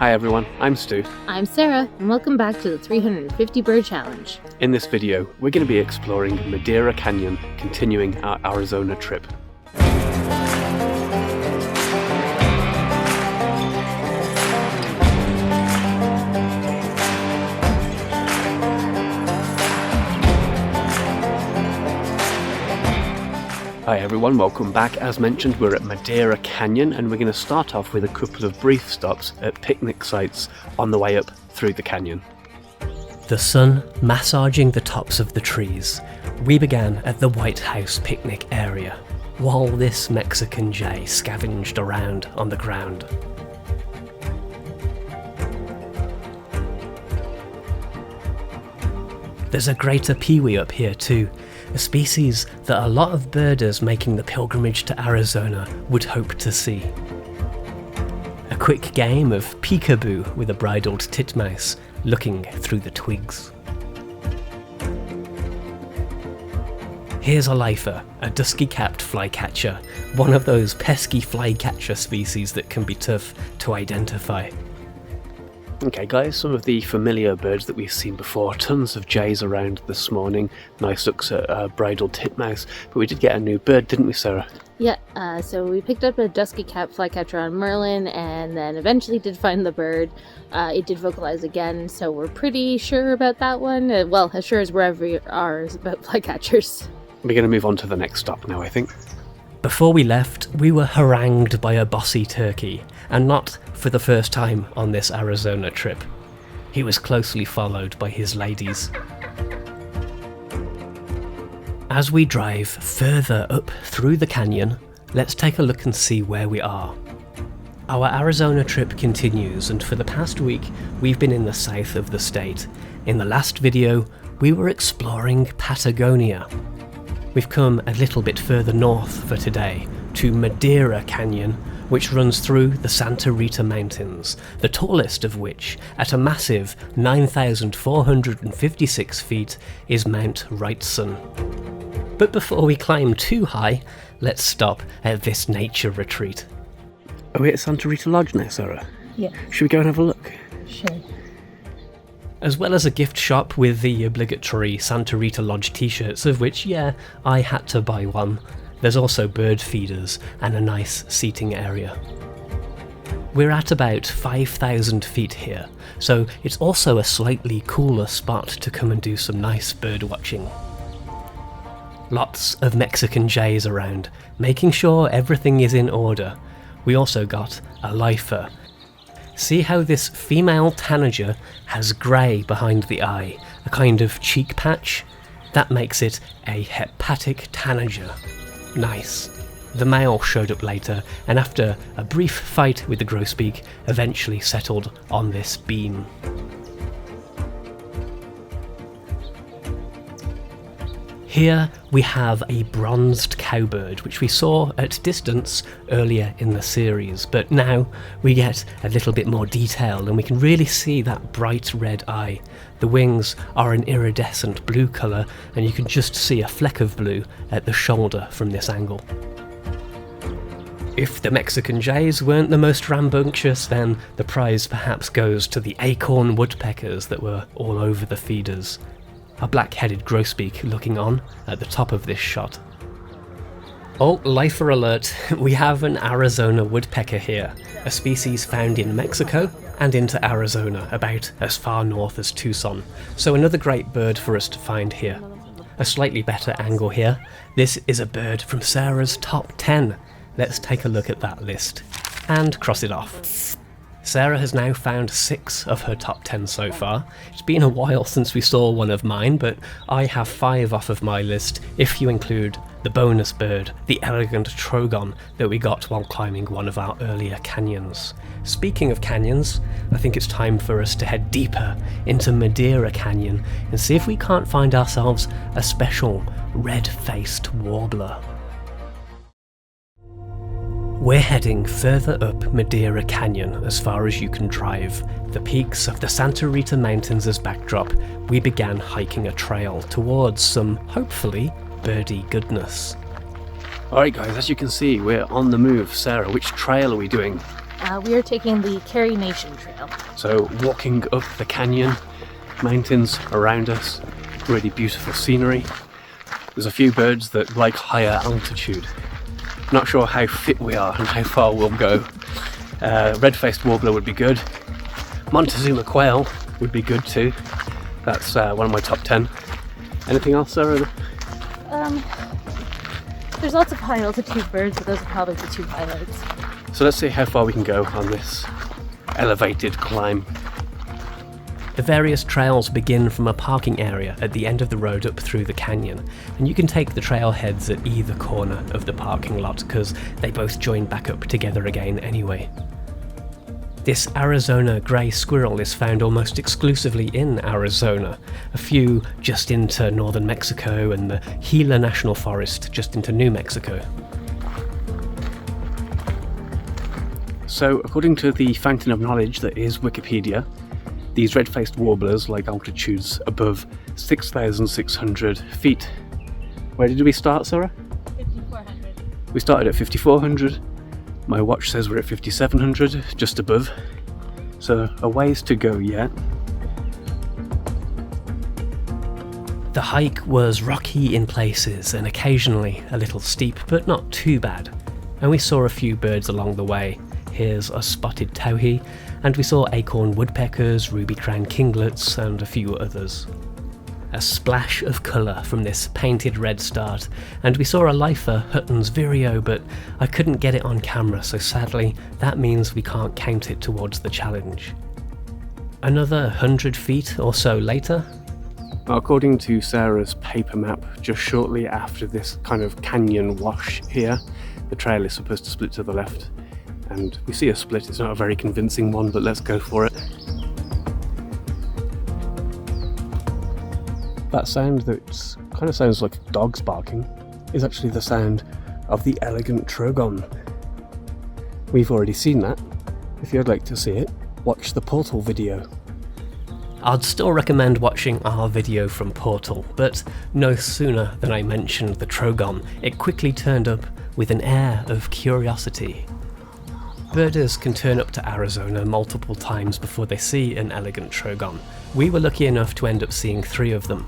Hi everyone, I'm Stu. I'm Sarah, and welcome back to the 350 Bird Challenge. In this video, we're going to be exploring Madera Canyon, continuing our Arizona trip. Hi everyone, welcome back. As mentioned, we're at Madera Canyon and we're going to start off with a couple of brief stops at picnic sites on the way up through the canyon. The sun massaging the tops of the trees, we began at the White House picnic area, while this Mexican jay scavenged around on the ground. There's a greater peewee up here too, a species that a lot of birders making the pilgrimage to Arizona would hope to see. A quick game of peekaboo with a bridled titmouse looking through the twigs. Here's a lifer, a dusky-capped flycatcher, one of those pesky flycatcher species that can be tough to identify. Okay guys, some of the familiar birds that we've seen before. Tons of jays around this morning. Nice looks at a bridled titmouse. But we did get a new bird, didn't we, Sarah? Yeah, so we picked up a dusky-capped flycatcher on Merlin, and then eventually did find the bird. It did vocalize again, so we're pretty sure about that one. Well, as sure as wherever we are about flycatchers. We're going to move on to the next stop now, I think. Before we left, we were harangued by a bossy turkey, and not for the first time on this Arizona trip. He was closely followed by his ladies. As we drive further up through the canyon, let's take a look and see where we are. Our Arizona trip continues, and for the past week, we've been in the south of the state. In the last video, we were exploring Patagonia. We've come a little bit further north for today, to Madera Canyon, which runs through the Santa Rita Mountains, the tallest of which, at a massive 9,456 feet, is Mount Wrightson. But before we climb too high, let's stop at this nature retreat. Are we at Santa Rita Lodge now, Sarah? Yeah. Should we go and have a look? Sure. As well as a gift shop with the obligatory Santa Rita Lodge t-shirts, of which, yeah, I had to buy one. There's also bird feeders and a nice seating area. We're at about 5,000 feet here, so it's also a slightly cooler spot to come and do some nice bird watching. Lots of Mexican jays around, making sure everything is in order. We also got a lifer. See how this female tanager has grey behind the eye, a kind of cheek patch? That makes it a hepatic tanager. Nice. The male showed up later, and after a brief fight with the grosbeak, eventually settled on this beam. Here we have a bronzed cowbird, which we saw at distance earlier in the series, but now we get a little bit more detail and we can really see that bright red eye. The wings are an iridescent blue colour, and you can just see a fleck of blue at the shoulder from this angle. If the Mexican jays weren't the most rambunctious, then the prize perhaps goes to the acorn woodpeckers that were all over the feeders. A black-headed grosbeak looking on at the top of this shot. Oh, lifer alert, we have an Arizona woodpecker here, a species found in Mexico and into Arizona, about as far north as Tucson, so another great bird for us to find here. A slightly better angle here, this is a bird from Sarah's top 10. Let's take a look at that list, and cross it off. Sarah has now found 6 of her top 10 so far. It's been a while since we saw one of mine, but I have 5 off of my list, if you include the bonus bird, the elegant trogon that we got while climbing one of our earlier canyons. Speaking of canyons, I think it's time for us to head deeper into Madera Canyon and see if we can't find ourselves a special red-faced warbler. We're heading further up Madera Canyon as far as you can drive. The peaks of the Santa Rita Mountains as backdrop, we began hiking a trail towards some, hopefully, birdie goodness. Alright guys, as you can see, we're on the move. Sarah, which trail are we doing? We are taking the Carrie Nation Trail. So walking up the canyon, mountains around us, really beautiful scenery. There's a few birds that like higher altitude. Not sure how fit we are and how far we'll go. Red-faced Warbler would be good. Montezuma quail would be good too. That's one of my top 10. Anything else, Sarah? There's lots of high altitude birds, but those are probably the 2 highlights. So let's see how far we can go on this elevated climb. The various trails begin from a parking area at the end of the road up through the canyon, and you can take the trailheads at either corner of the parking lot because they both join back up together again anyway. This Arizona grey squirrel is found almost exclusively in Arizona, a few just into northern Mexico and the Gila National Forest just into New Mexico. So according to the fountain of knowledge that is Wikipedia, these red-faced warblers like altitudes above 6,600 feet. Where did we start, Sarah? 5,400. We started at 5,400. My watch says we're at 5,700, just above. So a ways to go yet. The hike was rocky in places and occasionally a little steep, but not too bad. And we saw a few birds along the way. Here's a spotted towhee, and we saw acorn woodpeckers, ruby-crowned kinglets, and a few others. A splash of colour from this painted red start, and we saw a lifer, Hutton's Vireo, but I couldn't get it on camera, so sadly that means we can't count it towards the challenge. Another 100 feet or so later. According to Sarah's paper map, just shortly after this kind of canyon wash here, the trail is supposed to split to the left. And we see a split. It's not a very convincing one, but let's go for it. That sound that kind of sounds like dogs barking is actually the sound of the elegant trogon. We've already seen that. If you'd like to see it, watch the Portal video. I'd still recommend watching our video from Portal, but no sooner than I mentioned the trogon, it quickly turned up with an air of curiosity. Birders can turn up to Arizona multiple times before they see an elegant trogon. We were lucky enough to end up seeing 3 of them.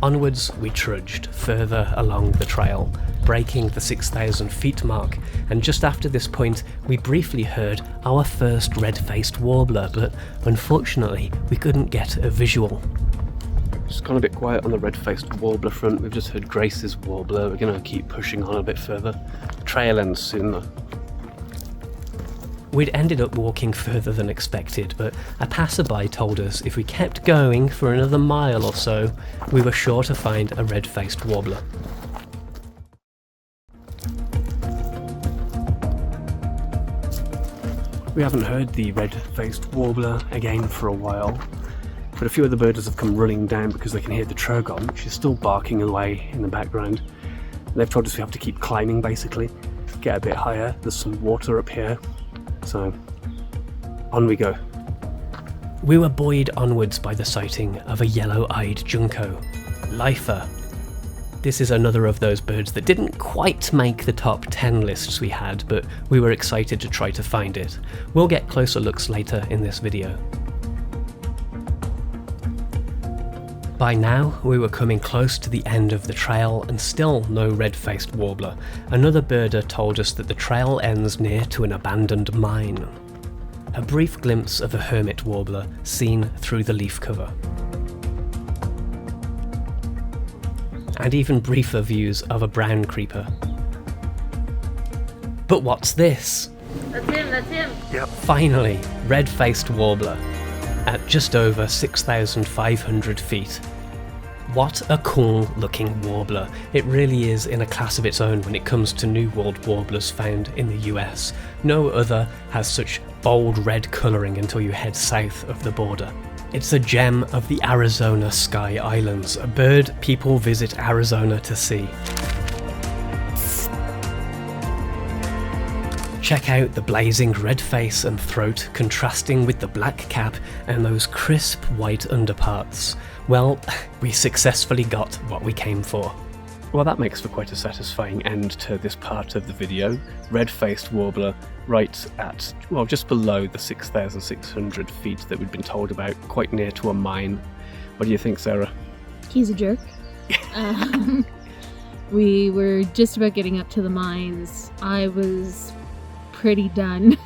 Onwards we trudged further along the trail, breaking the 6,000 feet mark, and just after this point we briefly heard our first red-faced warbler, but unfortunately we couldn't get a visual. It's gone a bit quiet on the red-faced warbler front. We've just heard Grace's warbler. We're going to keep pushing on a bit further. The trail ends soon though. We'd ended up walking further than expected, but a passerby told us if we kept going for another mile or so, we were sure to find a red-faced warbler. We haven't heard the red-faced warbler again for a while. But a few of the birders have come running down because they can hear the trogon, which is still barking away in the background. They've told us we have to keep climbing basically, get a bit higher. There's some water up here, so on we go. We were buoyed onwards by the sighting of a yellow-eyed junco, lifer. This is another of those birds that didn't quite make the top 10 lists we had, but we were excited to try to find it. We'll get closer looks later in this video. By now, we were coming close to the end of the trail and still no red-faced warbler. Another birder told us that the trail ends near to an abandoned mine. A brief glimpse of a hermit warbler seen through the leaf cover. And even briefer views of a brown creeper. But what's this? That's him. Yep. Finally, red-faced warbler. At just over 6,500 feet. What a cool looking warbler. It really is in a class of its own when it comes to New World warblers found in the US. No other has such bold red colouring until you head south of the border. It's a gem of the Arizona Sky Islands, a bird people visit Arizona to see. Check out the blazing red face and throat contrasting with the black cap and those crisp white underparts. Well, we successfully got what we came for. Well, that makes for quite a satisfying end to this part of the video. Red-faced Warbler right at, well, just below the 6,600 feet that we'd been told about, quite near to a mine. What do you think, Sarah? He's a jerk. We were just about getting up to the mines. I was pretty done.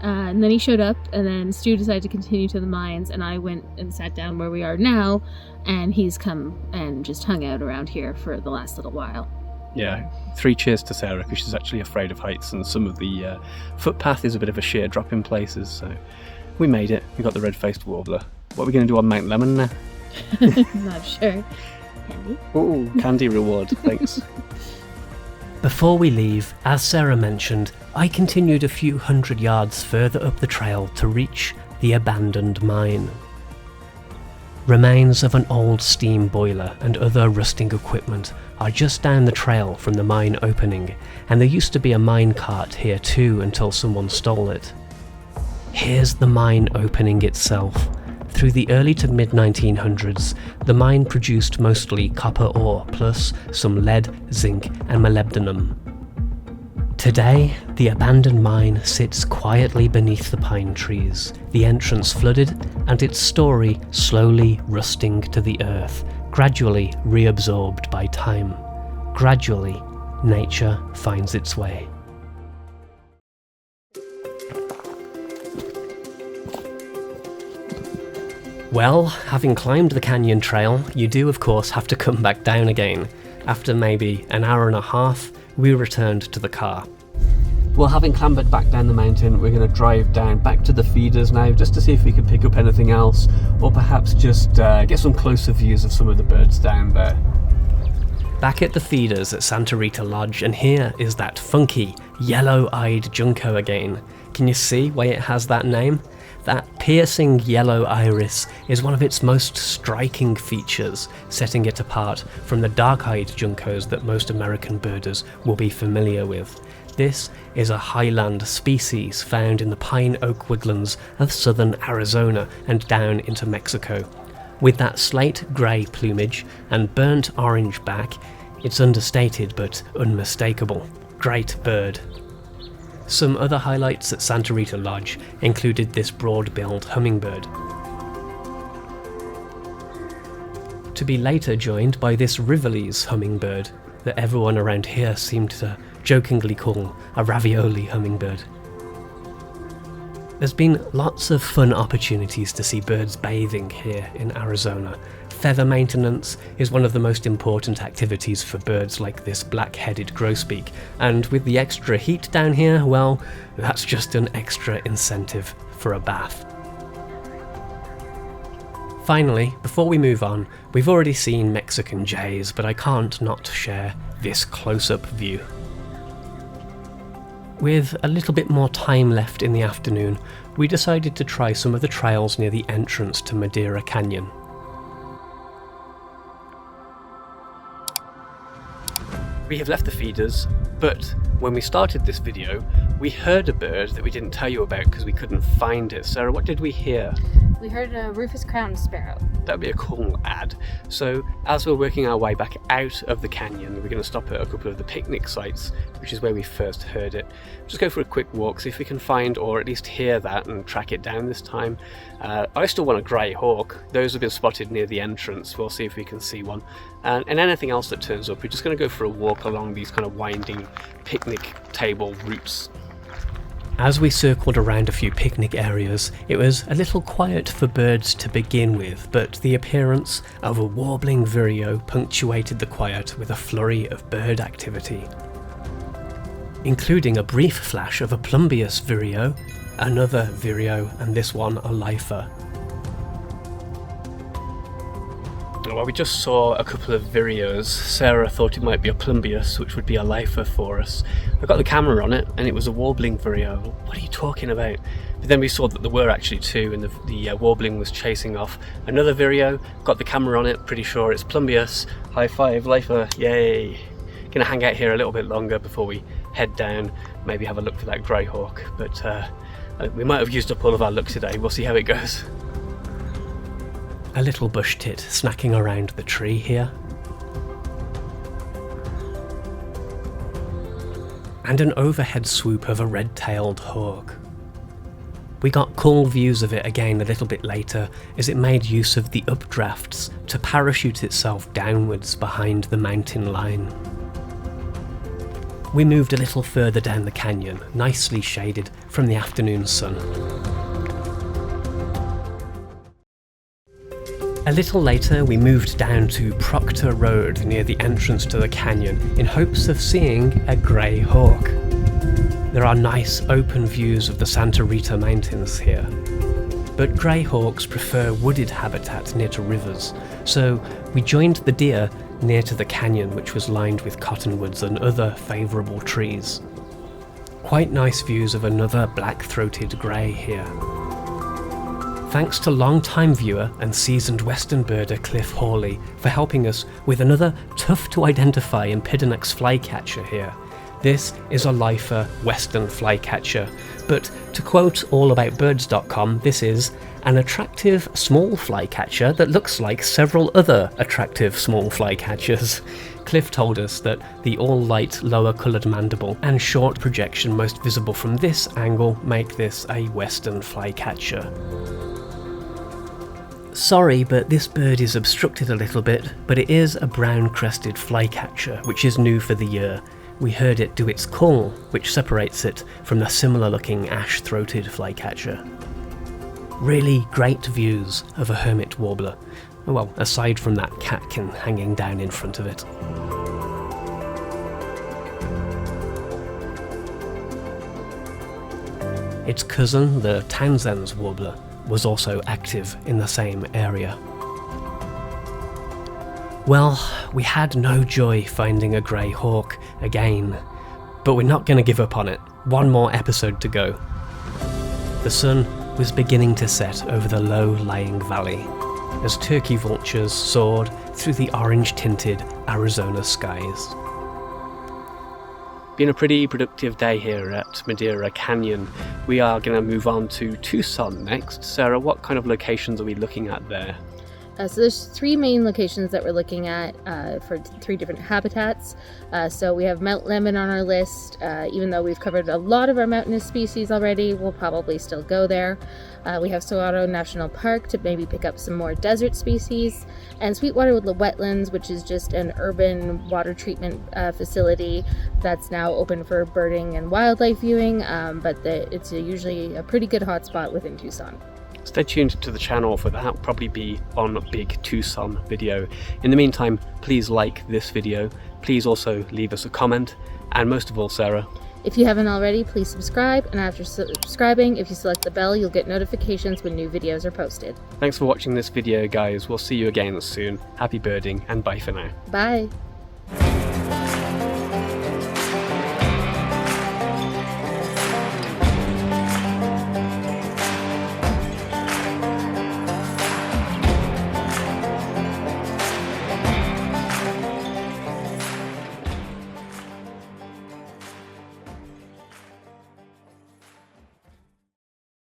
And then he showed up, and then Stu decided to continue to the mines, and I went and sat down where we are now, and he's come and just hung out around here for the last little while. Yeah, 3 cheers to Sarah, because she's actually afraid of heights, and some of the footpath is a bit of a sheer drop in places, so we made it. We got the Red-faced Warbler. What are we going to do on Mount Lemon now? Not sure. Candy? Oh, candy reward, thanks. Before we leave, as Sarah mentioned, I continued a few hundred yards further up the trail to reach the abandoned mine. Remains of an old steam boiler and other rusting equipment are just down the trail from the mine opening, and there used to be a mine cart here too until someone stole it. Here's the mine opening itself. Through the early to mid-1900s, the mine produced mostly copper ore plus some lead, zinc and molybdenum. Today, the abandoned mine sits quietly beneath the pine trees, the entrance flooded and its story slowly rusting to the earth, gradually reabsorbed by time. Gradually, nature finds its way. Well, having climbed the canyon trail, you do of course have to come back down again. After maybe an hour and a half, we returned to the car. Well, having clambered back down the mountain, we're going to drive down back to the feeders now, just to see if we can pick up anything else, or perhaps just get some closer views of some of the birds down there. Back at the feeders at Santa Rita Lodge, and here is that funky, yellow-eyed junco again. Can you see why it has that name? That piercing yellow iris is one of its most striking features, setting it apart from the dark-eyed juncos that most American birders will be familiar with. This is a highland species found in the pine oak woodlands of southern Arizona and down into Mexico. With that slate grey plumage and burnt orange back, it's understated but unmistakable. Great bird. Some other highlights at Santa Rita Lodge included this broad-billed hummingbird, to be later joined by this Rivoli's hummingbird that everyone around here seemed to jokingly call a ravioli hummingbird. There's been lots of fun opportunities to see birds bathing here in Arizona. Feather maintenance is one of the most important activities for birds like this black-headed grosbeak, and with the extra heat down here, well, that's just an extra incentive for a bath. Finally, before we move on, we've already seen Mexican jays, but I can't not share this close-up view. With a little bit more time left in the afternoon, we decided to try some of the trails near the entrance to Madera Canyon. We have left the feeders, but when we started this video, we heard a bird that we didn't tell you about because we couldn't find it. Sarah, what did we hear? We heard a rufous crowned sparrow. That'd be a cool ad. So as we're working our way back out of the canyon, we're going to stop at a couple of the picnic sites, which is where we first heard it. Just go for a quick walk, see if we can find or at least hear that and track it down this time. I still want a grey hawk. Those have been spotted near the entrance. We'll see if we can see one. And anything else that turns up, we're just going to go for a walk along these kind of winding picnic table routes. As we circled around a few picnic areas, it was a little quiet for birds to begin with, but the appearance of a warbling vireo punctuated the quiet with a flurry of bird activity, including a brief flash of a plumbeous vireo, another vireo, and this one a lifer. Well, we just saw a couple of vireos. Sarah thought it might be a plumbeous, which would be a lifer for us. I got the camera on it, and it was a warbling vireo. What are you talking about? But then we saw that there were actually two, and the warbling was chasing off another vireo. Got the camera on it, pretty sure it's plumbeous. High five, lifer, yay! Gonna hang out here a little bit longer before we head down, maybe have a look for that grey hawk. But we might have used up all of our luck today. We'll see how it goes. A little bush tit snacking around the tree here. and an overhead swoop of a red-tailed hawk. We got cool views of it again a little bit later as it made use of the updrafts to parachute itself downwards behind the mountain line. We moved a little further down the canyon, nicely shaded from the afternoon sun. A little later we moved down to Proctor Road near the entrance to the canyon in hopes of seeing a grey hawk. There are nice open views of the Santa Rita Mountains here, but grey hawks prefer wooded habitat near to rivers, so we joined the deer near to the canyon, which was lined with cottonwoods and other favourable trees. Quite nice views of another black-throated grey here. Thanks to long-time viewer and seasoned western birder Cliff Hawley for helping us with another tough-to-identify Empidonax flycatcher here. This is a lifer western flycatcher, but to quote allaboutbirds.com, this is an attractive small flycatcher that looks like several other attractive small flycatchers. Cliff told us that the all-light lower coloured mandible and short projection most visible from this angle make this a western flycatcher. Sorry, but this bird is obstructed a little bit, but it is a brown-crested flycatcher, which is new for the year. We heard it do its call, which separates it from the similar-looking ash-throated flycatcher. Really great views of a hermit warbler, well, aside from that catkin hanging down in front of it. Its cousin, the Townsend's warbler, was also active in the same area. Well, we had no joy finding a grey hawk again, but we're not going to give up on it. One more episode to go. The sun was beginning to set over the low-lying valley as turkey vultures soared through the orange-tinted Arizona skies. Been a pretty productive day here at Madera Canyon. We are going to move on to Tucson next. Sarah, what kind of locations are we looking at there? So there's 3 main locations that we're looking at for 3 different habitats. So we have Mount Lemmon on our list. Even though we've covered a lot of our mountainous species already, we'll probably still go there. We have Saguaro National Park to maybe pick up some more desert species. And Sweetwater Wetlands, which is just an urban water treatment facility that's now open for birding and wildlife viewing. But it's usually a pretty good hotspot within Tucson. Stay tuned to the channel for that. Will probably be on a big Tucson video. In the meantime, please like this video. Please also leave us a comment. And most of all, Sarah, if you haven't already, please subscribe. And after subscribing, if you select the bell, you'll get notifications when new videos are posted. Thanks for watching this video, guys. We'll see you again soon. Happy birding and bye for now. Bye.